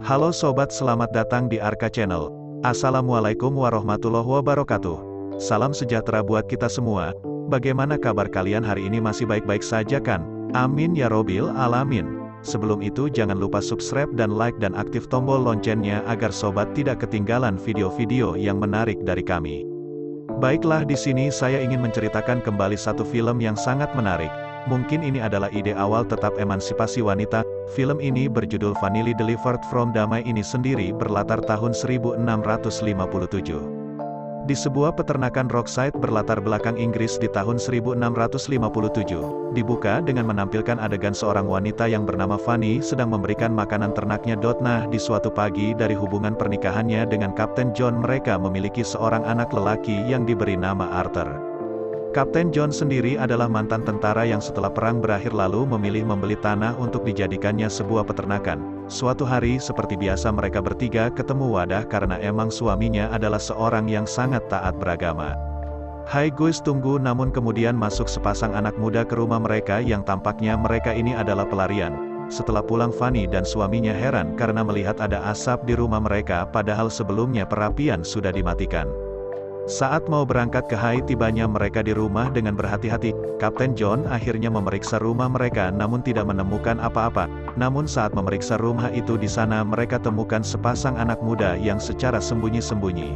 Halo sobat, selamat datang di Arka Channel. Assalamualaikum warahmatullahi wabarakatuh. Salam sejahtera buat kita semua. Bagaimana kabar kalian hari ini, masih baik-baik saja kan? Amin ya robil alamin. Sebelum itu jangan lupa subscribe dan like dan aktif tombol loncengnya agar sobat tidak ketinggalan video-video yang menarik dari kami. Baiklah, di sini saya ingin menceritakan kembali satu film yang sangat menarik. Mungkin ini adalah ide awal tetap emansipasi wanita. Film ini berjudul Finally Delivered from Damai ini sendiri berlatar tahun 1657. Di sebuah peternakan Rockside berlatar belakang Inggris di tahun 1657, dibuka dengan menampilkan adegan seorang wanita yang bernama Fanny sedang memberikan makanan ternaknya. Nah, di suatu pagi dari hubungan pernikahannya dengan Kapten John, mereka memiliki seorang anak lelaki yang diberi nama Arthur. Kapten John sendiri adalah mantan tentara yang setelah perang berakhir lalu memilih membeli tanah untuk dijadikannya sebuah peternakan. Suatu hari seperti biasa mereka bertiga ketemu wadah karena emang suaminya adalah seorang yang sangat taat beragama. Hai guys, tunggu, namun kemudian masuk sepasang anak muda ke rumah mereka yang tampaknya mereka ini adalah pelarian. Setelah pulang, Fanny dan suaminya heran karena melihat ada asap di rumah mereka padahal sebelumnya perapian sudah dimatikan. Saat mau berangkat ke Hai, tibanya mereka di rumah dengan berhati-hati. Kapten John akhirnya memeriksa rumah mereka namun tidak menemukan apa-apa. Namun saat memeriksa rumah itu, di sana mereka temukan sepasang anak muda yang secara sembunyi-sembunyi.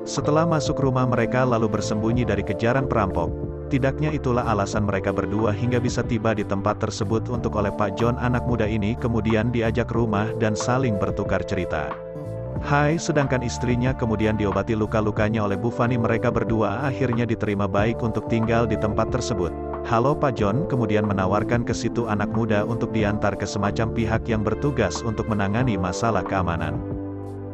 Setelah masuk rumah mereka lalu bersembunyi dari kejaran perampok. Tidaknya itulah alasan mereka berdua hingga bisa tiba di tempat tersebut untuk oleh Pak John. Anak muda ini kemudian diajak rumah dan saling bertukar cerita. Hai, sedangkan istrinya kemudian diobati luka-lukanya oleh Bu Fanny. Mereka berdua akhirnya diterima baik untuk tinggal di tempat tersebut. Halo, Pak John kemudian menawarkan ke situ anak muda untuk diantar ke semacam pihak yang bertugas untuk menangani masalah keamanan.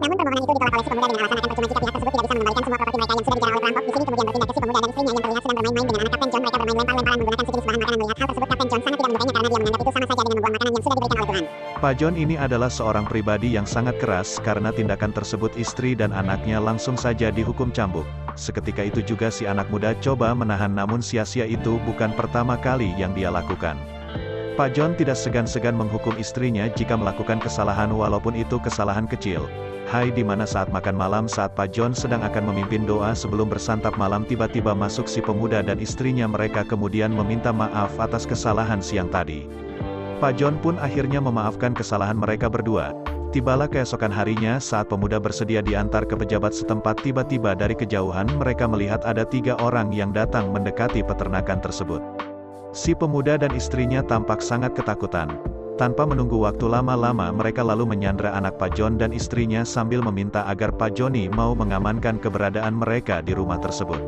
Namun permohonan itu ditolak oleh si pemuda dengan alasan akan percuma jika pihak tersebut tidak bisa mengembalikan semua properti mereka yang sudah dijarah oleh perampok. Di sini kemudian berpindah ke si pemuda dan istrinya yang terlihat sedang bermain-main dengan anak Kapten John. Mereka bermain lempar-lemparan menggunakan sejenis bahan makanan. Melihat hal tersebut, Kapten John sangat tidak menyukainya karena dia menganggap itu sama saja dengan membuang makanan yang sudah diberikan oleh Tuhan. Pak John ini adalah seorang pribadi yang sangat keras. Karena tindakan tersebut istri dan anaknya langsung saja dihukum cambuk. Seketika itu juga si anak muda coba menahan, namun sia-sia, itu bukan pertama kali yang dia lakukan. Pak John tidak segan-segan menghukum istrinya jika melakukan kesalahan walaupun itu kesalahan kecil. Hai, di mana saat makan malam saat Pak John sedang akan memimpin doa sebelum bersantap malam, tiba-tiba masuk si pemuda dan istrinya. Mereka kemudian meminta maaf atas kesalahan siang tadi. Pak John pun akhirnya memaafkan kesalahan mereka berdua. Tibalah keesokan harinya saat pemuda bersedia diantar ke pejabat setempat, tiba-tiba dari kejauhan mereka melihat ada 3 orang yang datang mendekati peternakan tersebut. Si pemuda dan istrinya tampak sangat ketakutan. Tanpa menunggu waktu lama-lama mereka lalu menyandra anak Pak John dan istrinya sambil meminta agar Pak Johnny mau mengamankan keberadaan mereka di rumah tersebut.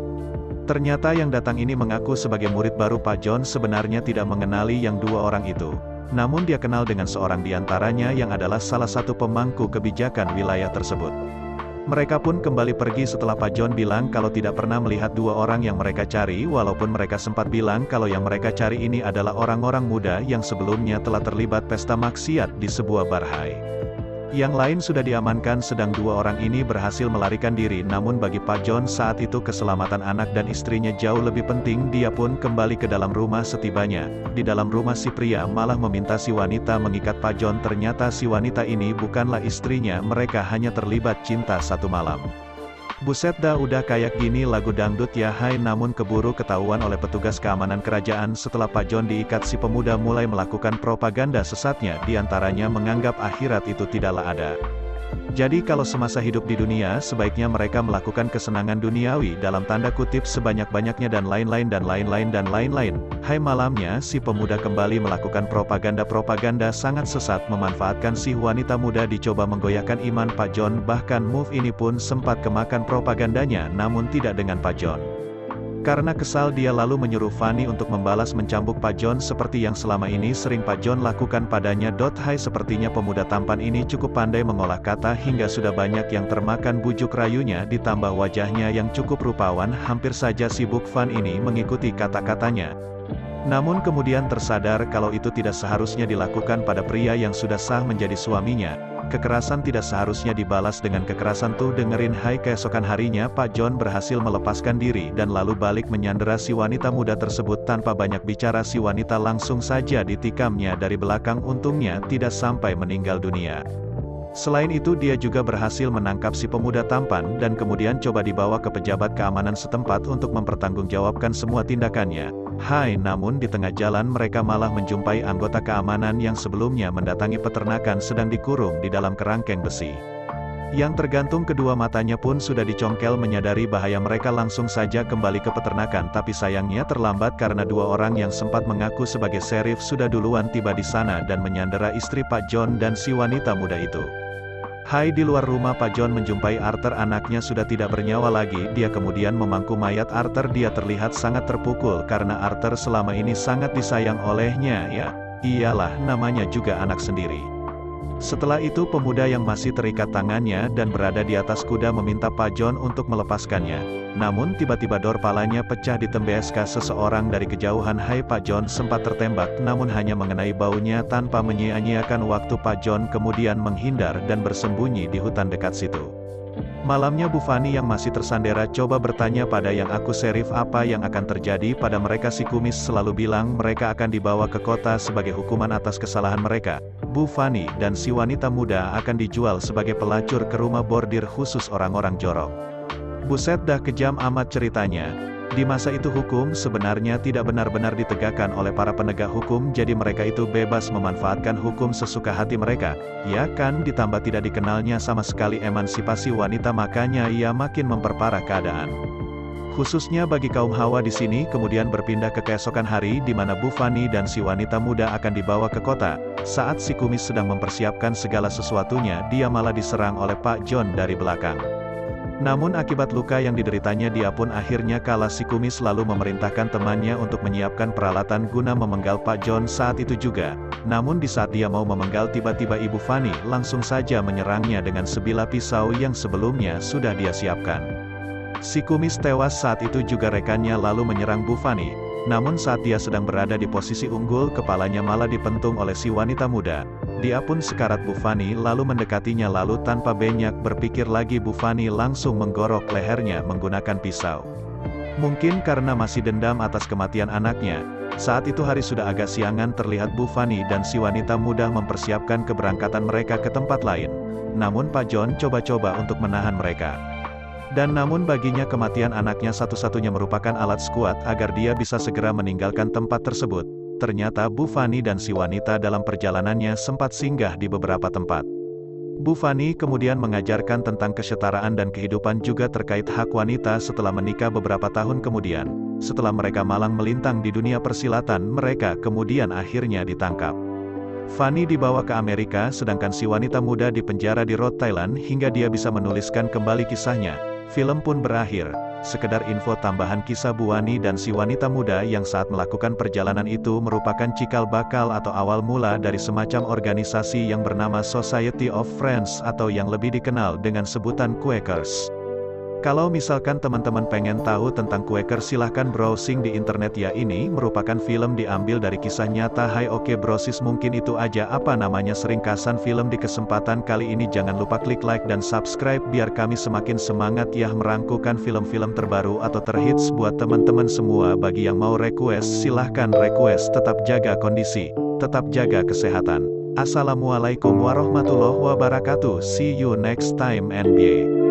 Ternyata yang datang ini mengaku sebagai murid baru Pak John, sebenarnya tidak mengenali yang 2 orang itu. Namun dia kenal dengan seorang di antaranya yang adalah salah satu pemangku kebijakan wilayah tersebut. Mereka pun kembali pergi setelah Pak John bilang kalau tidak pernah melihat 2 orang yang mereka cari, walaupun mereka sempat bilang kalau yang mereka cari ini adalah orang-orang muda yang sebelumnya telah terlibat pesta maksiat di sebuah bar Hai. Yang lain sudah diamankan, sedang 2 orang ini berhasil melarikan diri. Namun bagi Pak John saat itu keselamatan anak dan istrinya jauh lebih penting. Dia pun kembali ke dalam rumah. Setibanya di dalam rumah, si pria malah meminta si wanita mengikat Pak John. Ternyata si wanita ini bukanlah istrinya, mereka hanya terlibat cinta satu malam. Buset dah, udah kayak gini lagu dangdut ya Hai. Namun keburu ketahuan oleh petugas keamanan kerajaan. Setelah Pak John diikat, si pemuda mulai melakukan propaganda sesatnya, diantaranya menganggap akhirat itu tidaklah ada. Jadi kalau semasa hidup di dunia sebaiknya mereka melakukan kesenangan duniawi dalam tanda kutip sebanyak-banyaknya dan lain-lain dan lain-lain dan lain-lain. Hai, malamnya si pemuda kembali melakukan propaganda sangat sesat, memanfaatkan si wanita muda dicoba menggoyahkan iman Pak John. Bahkan move ini pun sempat kemakan propagandanya, namun tidak dengan Pak John. Karena kesal dia lalu menyuruh Fanny untuk membalas mencambuk Pak John seperti yang selama ini sering Pak John lakukan padanya. Hai, sepertinya pemuda tampan ini cukup pandai mengolah kata hingga sudah banyak yang termakan bujuk rayunya, ditambah wajahnya yang cukup rupawan, hampir saja sibuk Fan ini mengikuti kata-katanya. Namun kemudian tersadar kalau itu tidak seharusnya dilakukan pada pria yang sudah sah menjadi suaminya. Kekerasan tidak seharusnya dibalas dengan kekerasan tuh. Dengerin Hai, keesokan harinya Pak John berhasil melepaskan diri dan lalu balik menyandera si wanita muda tersebut. Tanpa banyak bicara si wanita langsung saja ditikamnya dari belakang, untungnya tidak sampai meninggal dunia. Selain itu dia juga berhasil menangkap si pemuda tampan dan kemudian coba dibawa ke pejabat keamanan setempat untuk mempertanggungjawabkan semua tindakannya. Namun di tengah jalan mereka malah menjumpai anggota keamanan yang sebelumnya mendatangi peternakan sedang dikurung di dalam kerangkeng besi. Yang tergantung kedua matanya pun sudah dicongkel. Menyadari bahaya mereka langsung saja kembali ke peternakan, tapi sayangnya terlambat karena dua orang yang sempat mengaku sebagai serif sudah duluan tiba di sana dan menyandera istri Pak John dan si wanita muda itu. Di luar rumah Pak John menjumpai Arthur, anaknya sudah tidak bernyawa lagi. Dia kemudian memangku mayat Arthur. Dia terlihat sangat terpukul karena Arthur selama ini sangat disayang olehnya. Iyalah, namanya juga anak sendiri. Setelah itu pemuda yang masih terikat tangannya dan berada di atas kuda meminta Pak John untuk melepaskannya. Namun tiba-tiba dorpalanya pecah ditembes seseorang dari kejauhan. Pak John sempat tertembak namun hanya mengenai baunya tanpa menyia-nyiakan waktu. Pak John kemudian menghindar dan bersembunyi di hutan dekat situ. Malamnya Bu Fanny yang masih tersandera coba bertanya pada yang aku serif apa yang akan terjadi pada mereka. Si kumis selalu bilang mereka akan dibawa ke kota sebagai hukuman atas kesalahan mereka. Bu Fanny dan si wanita muda akan dijual sebagai pelacur ke rumah bordir khusus orang-orang jorok. Buset dah, kejam amat ceritanya. Di masa itu hukum sebenarnya tidak benar-benar ditegakkan oleh para penegak hukum, jadi mereka itu bebas memanfaatkan hukum sesuka hati mereka. Ya kan, ditambah tidak dikenalnya sama sekali emansipasi wanita, makanya ia makin memperparah keadaan. Khususnya bagi kaum Hawa di sini. Kemudian berpindah ke keesokan hari di mana Bu Fanny dan si wanita muda akan dibawa ke kota. Saat si kumis sedang mempersiapkan segala sesuatunya, dia malah diserang oleh Pak John dari belakang. Namun akibat luka yang dideritanya dia pun akhirnya kalah. Si kumis lalu memerintahkan temannya untuk menyiapkan peralatan guna memenggal Pak John saat itu juga. Namun di saat dia mau memenggal, tiba-tiba Ibu Fanny langsung saja menyerangnya dengan sebilah pisau yang sebelumnya sudah dia siapkan. Si kumis tewas saat itu juga. Rekannya lalu menyerang Bu Fanny. Namun saat dia sedang berada di posisi unggul, kepalanya malah dipentung oleh si wanita muda. Dia pun sekarat. Bu Fanny lalu mendekatinya, lalu tanpa banyak berpikir lagi Bu Fanny langsung menggorok lehernya menggunakan pisau. Mungkin karena masih dendam atas kematian anaknya. Saat itu hari sudah agak siangan. Terlihat Bu Fanny dan si wanita muda mempersiapkan keberangkatan mereka ke tempat lain. Namun Pak John coba-coba untuk menahan mereka. Dan namun baginya kematian anaknya satu-satunya merupakan alat kuat agar dia bisa segera meninggalkan tempat tersebut. Ternyata Bu Fanny dan si wanita dalam perjalanannya sempat singgah di beberapa tempat. Bu Fanny kemudian mengajarkan tentang kesetaraan dan kehidupan juga terkait hak wanita. Setelah menikah beberapa tahun kemudian, setelah mereka malang melintang di dunia persilatan, mereka kemudian akhirnya ditangkap. Fanny dibawa ke Amerika sedangkan si wanita muda dipenjara di Rhode Island hingga dia bisa menuliskan kembali kisahnya. Film pun berakhir. Sekedar info tambahan, kisah Bu Fanny dan si wanita muda yang saat melakukan perjalanan itu merupakan cikal bakal atau awal mula dari semacam organisasi yang bernama Society of Friends atau yang lebih dikenal dengan sebutan Quakers. Kalau misalkan teman-teman pengen tahu tentang Quakers, silahkan browsing di internet ya. Ini merupakan film diambil dari kisah nyata. Oke brosis, mungkin itu aja apa namanya seringkasan film di kesempatan kali ini. Jangan lupa klik like dan subscribe biar kami semakin semangat ya merangkukan film-film terbaru atau terhits buat teman-teman semua. Bagi yang mau request silahkan request. Tetap jaga kondisi, tetap jaga kesehatan. Assalamualaikum warahmatullahi wabarakatuh. See you next time NBA.